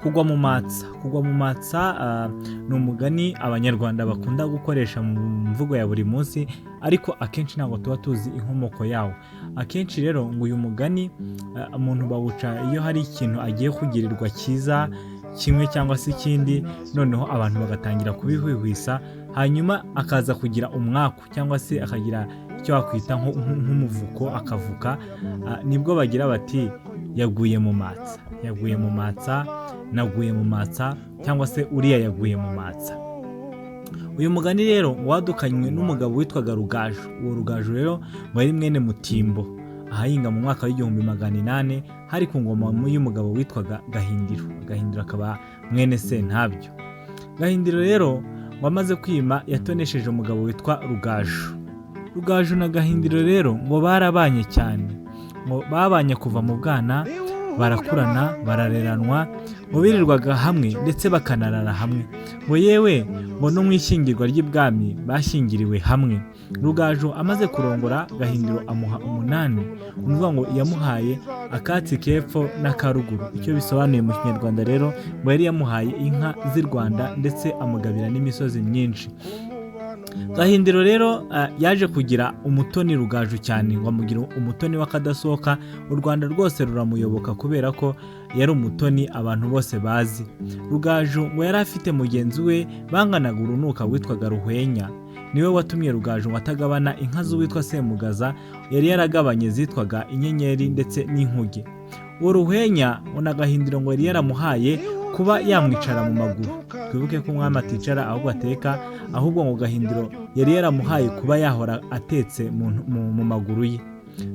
kugwa mu matsa ni umugani abanyarwanda bakunda gukoresha mu mvugo ya buri munsi, ariko akenshi ntabwo tuba tuzi inkomoko yawo. Akenshi rero ngo uyu mugani umuntu bawuca iyo hari ikintu agiye kugirirwa cyiza kimwe cyangwa se ikindi, noneho abantu bagatangira kubihwihwisa, hanyuma akaza kugira umwaku cyangwa se akagira icyo wakwita nk'umuvuko, akavuka, nibwo bagira bati yaguye mu matsa, yaguye mu matsa, naguye mu matsa, cyangwa se uriya yaguye mu matsa. Uyu mugani rero wadukanywe n'umugabo witwaga Rugaju. Uwo Rugaju rero ngo yari mwene Mutimbo, ahahinga mu mwaka w'1800 hari ku ngoma y'umugabo witwaga Gahindiro. Gahindiro akaba mwene Sentabyo. Gahindiro rero ngo amaze kwima yatonesheje umugabo witwa Rugaju. Rugaju na Gahindiro rero ngo barabanye cyane, ngo babanye kuva mu bwana, barakurana, barareranwa, ngo birirwaga hamwe ndetse bakanarara hamwe, ngo yewe ngo no mu ishyingirwa ry'ibwami bashyingiriwe hamwe. Rugaju amaze kurongora, Gahindiro amuha 8, uvuga ngo yamuhaye akatsi k'epfo n'akaruguru. Icyo bisobanuye mu Kinyarwanda rero ngo yari yamuhaye inka z'i Rwanda ndetse amugabira n'imisozi myinshi. Gahindiro rero yaje kugira umutoni Rugaju cyane, ngo amugira umutoni w'akadasohoka. U Rwanda rwose ruramuyoboka kubera ko yari umutoni abantu bose bazi. Rugaju ngo yari afite mugenzi we banganaga urunuka witwaga Ruhwenya. Niwe watumye Rugaju ngo atagabana inka z'uwitwa Semugaza yari yaragabanye zitwaga Inyenyeri ndetse n'Inkuge. Uwo Ruhwenya na Gahindiro ngo yari yaramuhaye kuba yamwicara mu maguru. Twibuke ko umwami aticara ahubwo ateka, ahubwo ngo Gahindiro yari yaramuhaye kuba yahora atetse mu maguru ye.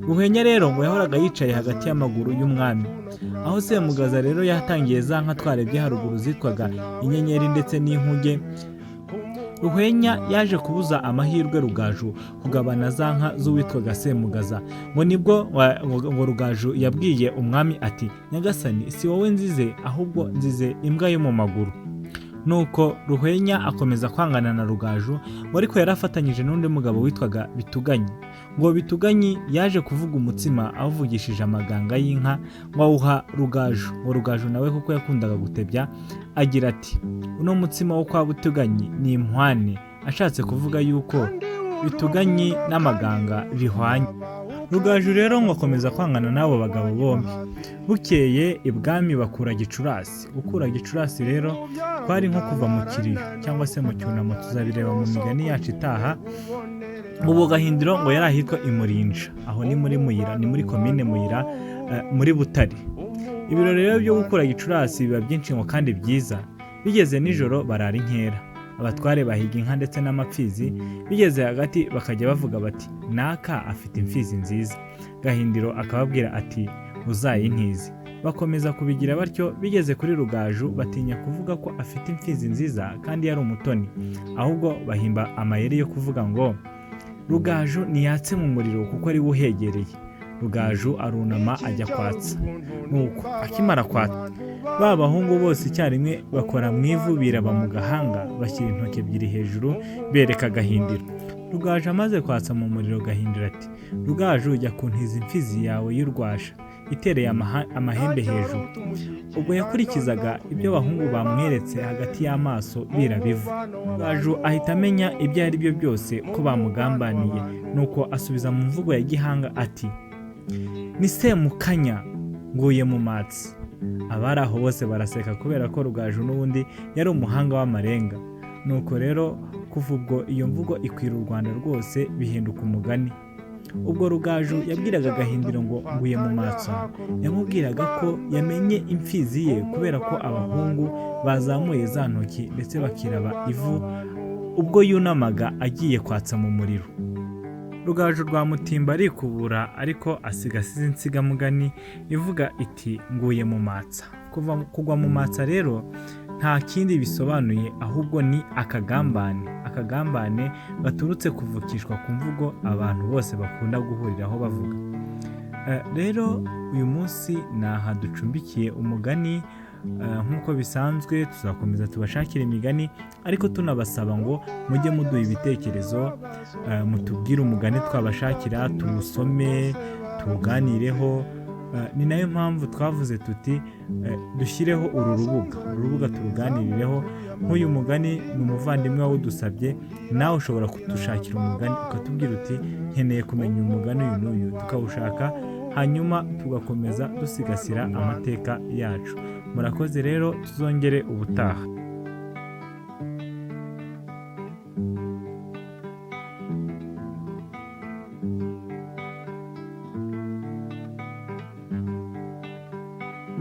Ruhwenya rero ngo yahoraga yicaye hagati y'amaguru y'umwami. Aho Semugaza rero yatangiye za nka twarebye haruguru zitwaga Inyenyeri ndetse n'Inkuge, Ruhwenya yaje kubuza amahirwe Rugaju kugabana za nka z'uwitwaga Semugaza. Ngo nibwo ngo Rugaju yabwiye umwami ati, nyagasani si wowe nzize, ahubwo nzize imbwa yo mu maguru. Nuko Ruhwenya akomeza kwangana na Rugaju, ngo ariko yarafatanyije n'undi mugabo witwaga Bituganyi. Ngo Bituganyi yaje kuvuga umutsima awuvugishije amaganga y'inka, ngo awuha Rugaju. Ngo Rugaju nawe kuko yakundaga gutebya agira ati, uno mutsima wo kwa Bituganyi ni impwane, ashatse kuvuga yuko Bituganyi n'amaganga bihwanye. Rugaju rero ngo akomeza kwangana n'abo bagabo bombi. Bukeye ibwami bakura Gicurasi. Gukura Gicurasi rero kwari nko kuva mu kiriyo cyangwa se mu cyunamo, tuzabireba mu migani yacu itaha. Ubu Gahindiro ngo yari ahitwa Imurinja, aho ni muri Muyira, ni muri komine Muyira, muri Butare. Ibirori rero byo gukura Gicurasi biba byinshi ngo kandi byiza. Bigeze nijoro barara inkera, abatware bahiga inka ndetse n'amapfizi. Bigeze hagati bakajya bavuga bati, naka afite imfizi nziza. Gahindiro akababwira ati, uzayintize. Bakomeza kubigira batyo. Bigeze kuri Rugaju batinya kuvuga ko afite imfizi nziza kandi yari umutoni, ahubwo bahimba amayeri yo kuvuga ngo Rugaju niyatse mu muriro kuko ari uhegereye. Rugaju arunama ajya kwatsa. Nuko akimara kwatsa, ba bahungu bose icyarimwe bakora mu ivu, biraba mu gahanga, bashyira intoki ebyiri hejuru bereka Gahindiro. Rugaju amaze kwatsa mu muriro, Gahindiro ati, Rugaju jya kuntiza imfizi yawe y'urwasha itereye amahembe hejuru. Ubwo yakurikizaga ibyo abahungu bamweretse hagati y'amaso biraba ivu. Rugaju ahita amenya ibyo ari byo byose ko bamugambaniye, nuko asubiza mu mvugo ya gihanga ati, ni Semukanya nguye mu matsi. Abari aho bose baraseka kubera ko Rugaju n'ubundi yari umuhanga w'amarenga. Nuko rero kuva ubwo iyo mvugo ikwira u Rwanda rwose, bihinduka umugani. Ubwo Rugaju yabwiraga Gahindiro ngo nguye mu matso, yamubwiraga ko yamenye imfizi ye kubera ko abahungu bazamuye za ntoki ndetse bakiraba ivu ubwo yunamaga agiye kwatsa mu muriro. Rugaju rwa Mutimbo arikubura, ariko asiga insigamugani ivuga iti nguye mu matsa. Kugwa mu matsa rero nta kindi bisobanuye, ahubwo ni akagambane gaturutse kuvukishwa ku mvugo abantu bose bakunda guhuriraho bavuga. Rero uyu munsi ni aha ducumbikiye umugani. Nk'uko bisanzwe tuzakomeza tubashakira imigani, ariko tunabasaba ngo mujye muduha ibitekerezo, mutubwire umugani twabashakira, tuwusome, tuwuganireho, ni nayo mpamvu twavuze tuti dushyireho uru rubuga turuganirireho. Nk'uyu mugani ni umuvandimwe wawudusabye, nawe ushobora kudushakira umugani ukatubwira uti nkeneye kumenya umugani uyu n'uyu, tukawushaka hanyuma tugakomeza dusigasira amateka yacu. Murakoze rero, tuzongere ubutaha.